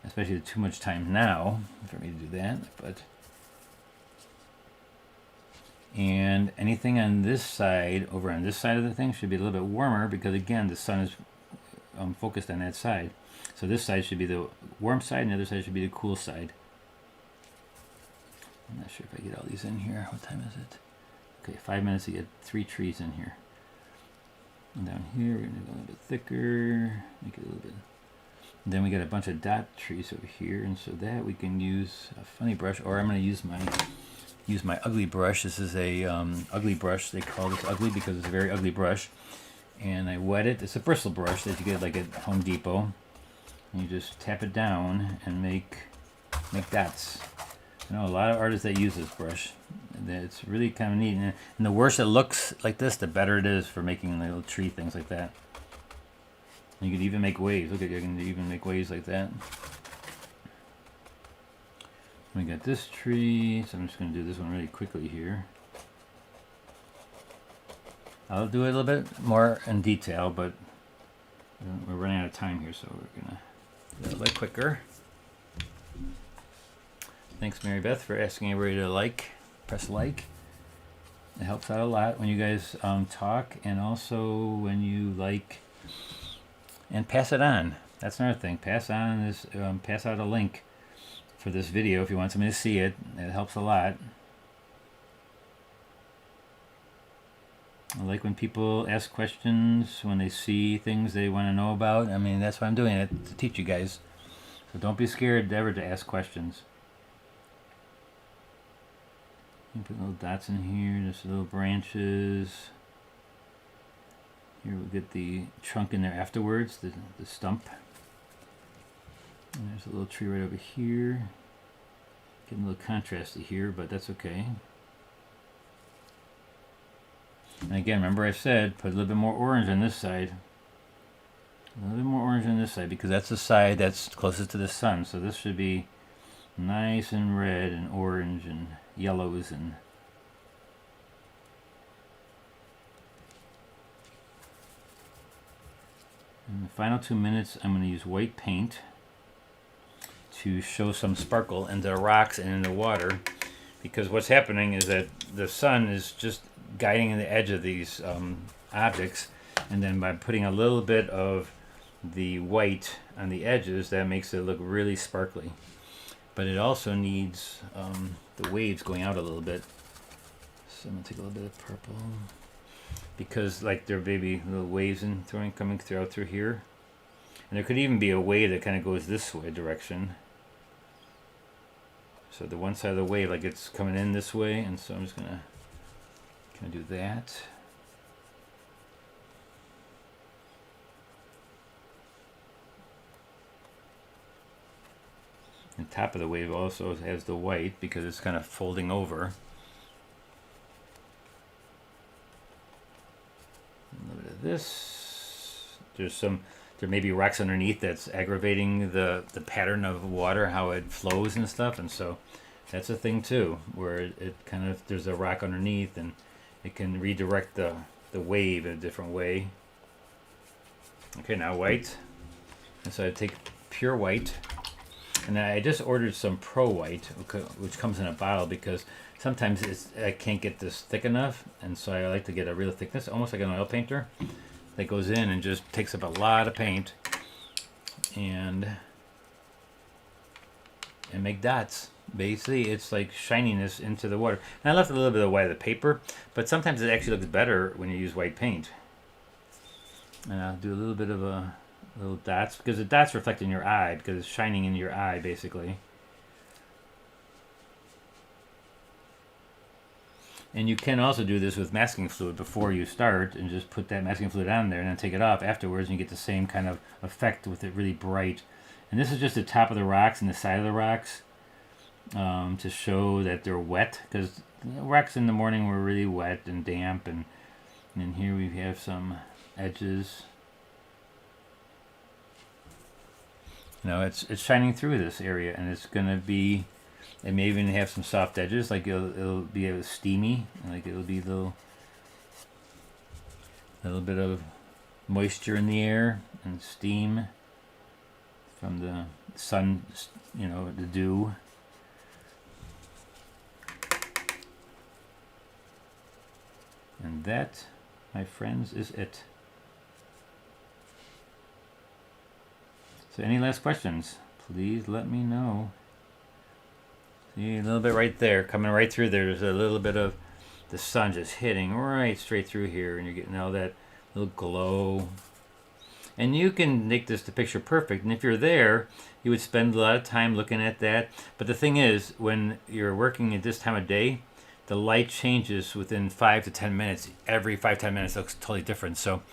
especially too much time now for me to do that. But and anything on this side, over on this side of the thing, should be a little bit warmer because again the sun is focused on that side. So this side should be the warm side and the other side should be the cool side. I'm not sure if I get all these in here. What time is it? Okay, 5 minutes to get 3 trees in here. And down here we're going to go a little bit thicker, make it a little bit. And then we got a bunch of dot trees over here, and so that we can use a funny brush, or I'm going to use my ugly brush. This is a ugly brush. They call this ugly because it's a very ugly brush. And I wet it. It's a bristle brush that you get like at Home Depot. And you just tap it down and make dots. I know a lot of artists that use this brush. It's really kind of neat. And the worse it looks like this, the better it is for making little tree things like that. And you can even make waves. Look at, you can even make waves like that. We got this tree, so I'm just going to do this one really quickly here. I'll do it a little bit more in detail, but we're running out of time here, so we're going to do it a little bit quicker. Thanks, Mary Beth, for asking everybody to press like. It helps out a lot when you guys talk, and also when you like and pass it on. That's another thing. Pass on this, pass out a link for this video if you want somebody to see it. It helps a lot. I like when people ask questions, when they see things they want to know about. I mean, that's why I'm doing it, to teach you guys. So don't be scared ever to ask questions. You put little dots in here, just little branches. Here we'll get the trunk in there afterwards, the stump. And there's a little tree right over here. Getting a little contrasty here, but that's okay. And again, remember I said, put a little bit more orange on this side. A little bit more orange on this side, because that's the side that's closest to the sun. So this should be nice and red and orange and yellows and in the final 2 minutes I'm going to use white paint to show some sparkle in the rocks and in the water, because what's happening is that the sun is just guiding in the edge of these objects, and then by putting a little bit of the white on the edges, that makes it look really sparkly. But it also needs the waves going out a little bit. So I'm gonna take a little bit of purple, because like there may be little waves coming through here, and there could even be a wave that kind of goes this way direction. So the one side of the wave, like it's coming in this way, and so I'm just gonna kind of do that. The top of the wave also has the white because it's kind of folding over. A little bit of this. There may be rocks underneath that's aggravating the pattern of water, how it flows and stuff, and so that's a thing too, where it kind of, there's a rock underneath and it can redirect the wave in a different way. Okay, now white. And so I take pure white. And I just ordered some Pro White, which comes in a bottle, because sometimes I can't get this thick enough, and so I like to get a real thickness, almost like an oil painter, that goes in and just takes up a lot of paint and make dots. Basically, it's like shininess into the water. And I left a little bit of white of the paper, but sometimes it actually looks better when you use white paint. And I'll do a little bit of a little dots, because the dots reflect in your eye, because it's shining in your eye, basically. And you can also do this with masking fluid before you start, and just put that masking fluid on there and then take it off afterwards, and you get the same kind of effect with it really bright. And this is just the top of the rocks and the side of the rocks, to show that they're wet, because rocks in the morning were really wet and damp, and here we have some edges. You know, it's shining through this area, and it's gonna be. It may even have some soft edges, like it'll be steamy, like it'll be a little bit of moisture in the air and steam from the sun, you know, the dew. And that, my friends, is it. So any last questions? Please let me know. See, a little bit right there, coming right through there. There's a little bit of the sun just hitting right straight through here, and you're getting all that little glow. And you can make this the picture perfect, and if you're there, you would spend a lot of time looking at that. But the thing is, when you're working at this time of day, the light changes within 5 to 10 minutes. Every 5-10 minutes looks totally different. So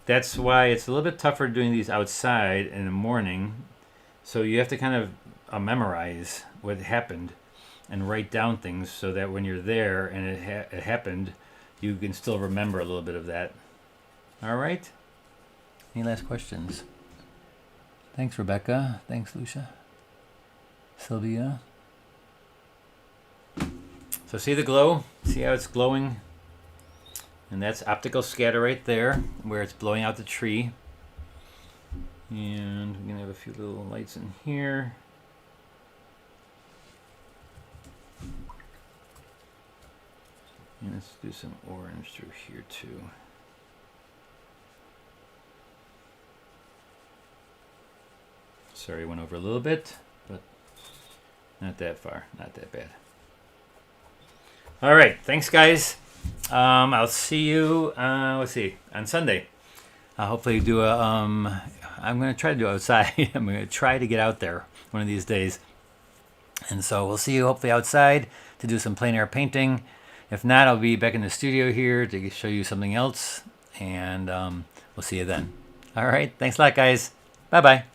that's why it's a little bit tougher doing these outside in the morning. So you have to kind of memorize what happened and write down things, so that when you're there and it happened, you can still remember a little bit of that. All right. Any last questions? Thanks, Rebecca. Thanks, Lucia. Sylvia. So see the glow? See how it's glowing? And that's optical scatter right there, where it's blowing out the tree. And we're going to have a few little lights in here. And let's do some orange through here too. Sorry, went over a little bit, but not that far, not that bad. All right, thanks guys. I'll see you, let's see, on Sunday. I'll hopefully do a, I'm going to try to do outside. I'm going to try to get out there one of these days. And so we'll see you hopefully outside to do some plein air painting. If not, I'll be back in the studio here to show you something else. And we'll see you then. All right, thanks a lot, guys. Bye-bye.